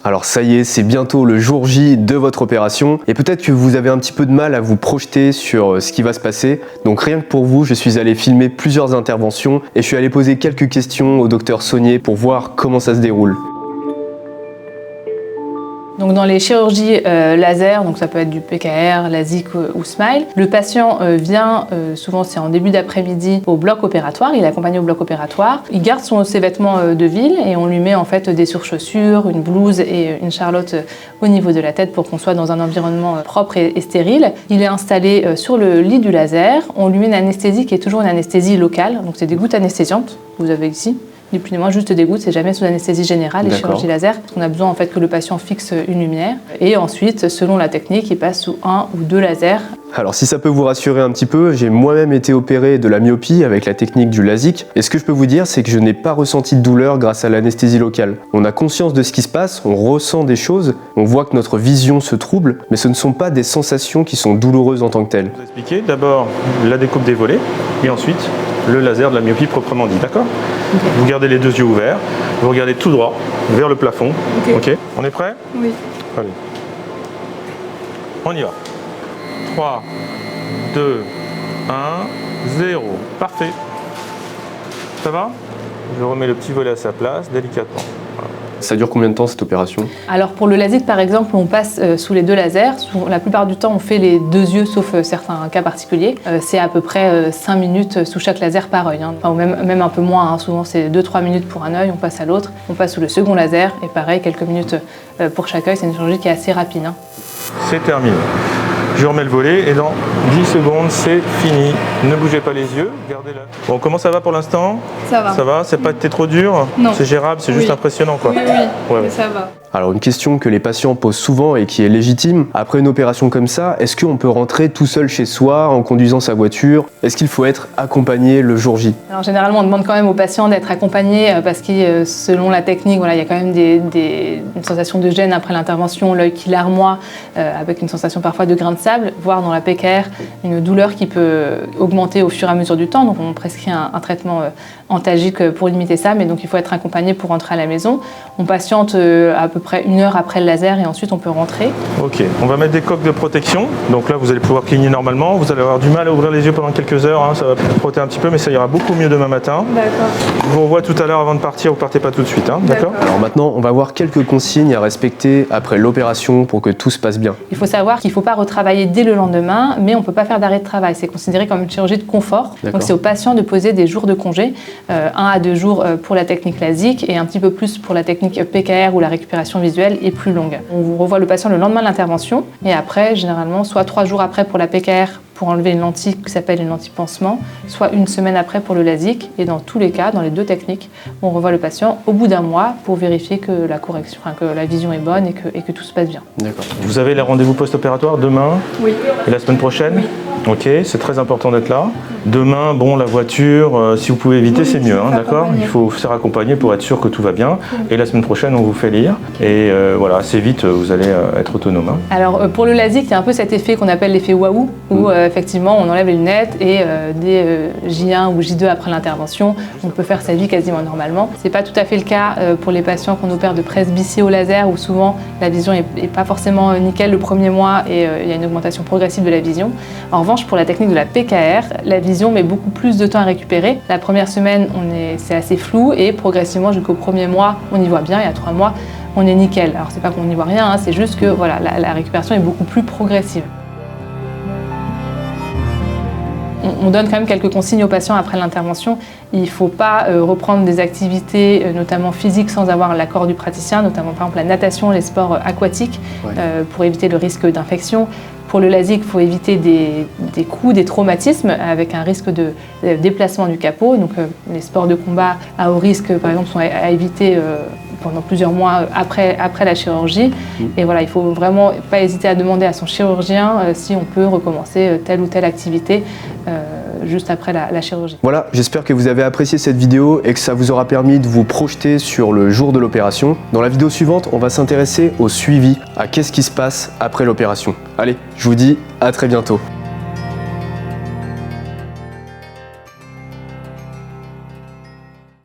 Alors ça y est, c'est bientôt le jour J de votre opération et peut-être que vous avez un petit peu de mal à vous projeter sur ce qui va se passer. Donc rien que pour vous, je suis allé filmer plusieurs interventions et je suis allé poser quelques questions au docteur Saunier pour voir comment ça se déroule. Donc dans les chirurgies laser, donc ça peut être du PKR, LASIK ou SMILE, le patient vient, souvent c'est en début d'après-midi, au bloc opératoire, il est accompagné au bloc opératoire, il garde ses vêtements de ville et on lui met en fait des surchaussures, une blouse et une charlotte au niveau de la tête pour qu'on soit dans un environnement propre et stérile. Il est installé sur le lit du laser, on lui met une anesthésie qui est toujours une anesthésie locale, donc c'est des gouttes anesthésiantes, vous avez ici. Ni plus ni moins, juste des gouttes, c'est jamais sous anesthésie générale, les chirurgies laser. On a besoin en fait que le patient fixe une lumière. Et ensuite, selon la technique, il passe sous 1 ou 2 lasers. Alors si ça peut vous rassurer un petit peu, j'ai moi-même été opéré de la myopie avec la technique du LASIK. Et ce que je peux vous dire, c'est que je n'ai pas ressenti de douleur grâce à l'anesthésie locale. On a conscience de ce qui se passe, on ressent des choses, on voit que notre vision se trouble, mais ce ne sont pas des sensations qui sont douloureuses en tant que telles. Je vais vous expliquer d'abord la découpe des volets et ensuite le laser de la myopie proprement dit, d'accord? Okay. Vous gardez les deux yeux ouverts, vous regardez tout droit vers le plafond. Ok. On est prêt? Oui. Allez. On y va. 3, 2, 1, 0. Parfait. Ça va? Je remets le petit volet à sa place délicatement. Ça dure combien de temps cette opération? Alors pour le LASIK par exemple, on passe sous les 2 lasers. La plupart du temps, on fait les 2 yeux sauf certains cas particuliers. C'est à peu près 5 minutes sous chaque laser par œil. Enfin, ou même un peu moins, souvent c'est 2-3 minutes pour un œil, on passe à l'autre. On passe sous le second laser et pareil, quelques minutes pour chaque œil. C'est une chirurgie qui est assez rapide. C'est terminé. Je remets le volet et dans 10 secondes, c'est fini. Ne bougez pas les yeux, gardez-la. Bon, comment ça va pour l'instant? Ça va. Ça va? C'est pas été trop dur? Non. C'est gérable, c'est juste impressionnant quoi. Oui, ouais. Mais ça va. Alors une question que les patients posent souvent et qui est légitime, après une opération comme ça, est-ce qu'on peut rentrer tout seul chez soi en conduisant sa voiture? Est-ce qu'il faut être accompagné le jour J? Alors généralement on demande quand même aux patients d'être accompagnés parce que selon la technique, voilà, il y a quand même une sensation de gêne après l'intervention, l'œil qui larmoie avec une sensation parfois de grain de sable, voire dans la PKR une douleur qui peut augmenter au fur et à mesure du temps, donc on prescrit un traitement antalgique pour limiter ça, mais donc il faut être accompagné pour rentrer à la maison. On patiente à peu près 1 heure après le laser et ensuite on peut rentrer. Ok, on va mettre des coques de protection, donc là vous allez pouvoir cligner normalement, vous allez avoir du mal à ouvrir les yeux pendant quelques heures, ça va frotter un petit peu mais ça ira beaucoup mieux demain matin. D'accord. Je vous revois tout à l'heure avant de partir, vous partez pas tout de suite, d'accord? Alors maintenant on va voir quelques consignes à respecter après l'opération pour que tout se passe bien. Il faut savoir qu'il ne faut pas retravailler dès le lendemain, mais on ne peut pas faire d'arrêt de travail, c'est considéré comme une chirurgie de confort. Donc c'est au patient de poser des jours de congé, 1 à 2 jours pour la technique LASIK et un petit peu plus pour la technique PKR où la récupération visuelle est plus longue. On vous revoit le patient le lendemain de l'intervention et après, généralement, soit 3 jours après pour la PKR pour enlever une lentille qui s'appelle une lentille pansement, soit 1 semaine après pour le LASIK. Et dans tous les cas, dans les 2 techniques, on revoit le patient au bout d'1 mois pour vérifier que la correction, que la vision est bonne et que tout se passe bien. D'accord. Vous avez les rendez-vous post-opératoires demain? Oui. Et la semaine prochaine? Oui. Ok, c'est très important d'être là. Demain, bon, la voiture, si vous pouvez éviter, c'est mieux, d'accord? Il faut se faire accompagner pour être sûr que tout va bien. Et la semaine prochaine, on vous fait lire. Et voilà, assez vite, vous allez être autonome. Alors, pour le LASIK, il y a un peu cet effet qu'on appelle l'effet waouh, où effectivement, on enlève les lunettes et dès J1 ou J2 après l'intervention, on peut faire sa vie quasiment normalement. C'est pas tout à fait le cas pour les patients qu'on opère de presbytie au laser, où souvent la vision est pas forcément nickel le premier mois et il y a une augmentation progressive de la vision. En revanche, pour la technique de la PKR, la vision met beaucoup plus de temps à récupérer. La première semaine, c'est assez flou et progressivement jusqu'au premier mois, on y voit bien et à 3 mois, on est nickel. Alors c'est pas qu'on n'y voit rien, c'est juste que voilà, la récupération est beaucoup plus progressive. On donne quand même quelques consignes aux patients après l'intervention. Il ne faut pas reprendre des activités, notamment physiques, sans avoir l'accord du praticien, notamment par exemple la natation, les sports aquatiques, pour éviter le risque d'infection. Pour le LASIK, il faut éviter des coups, des traumatismes avec un risque de déplacement du capot. Donc les sports de combat à haut risque, par exemple, sont à éviter pendant plusieurs mois après la chirurgie. Et voilà, il ne faut vraiment pas hésiter à demander à son chirurgien si on peut recommencer telle ou telle activité juste après la chirurgie. Voilà, j'espère que vous avez apprécié cette vidéo et que ça vous aura permis de vous projeter sur le jour de l'opération. Dans la vidéo suivante, on va s'intéresser au suivi, à qu'est-ce qui se passe après l'opération. Allez, je vous dis à très bientôt.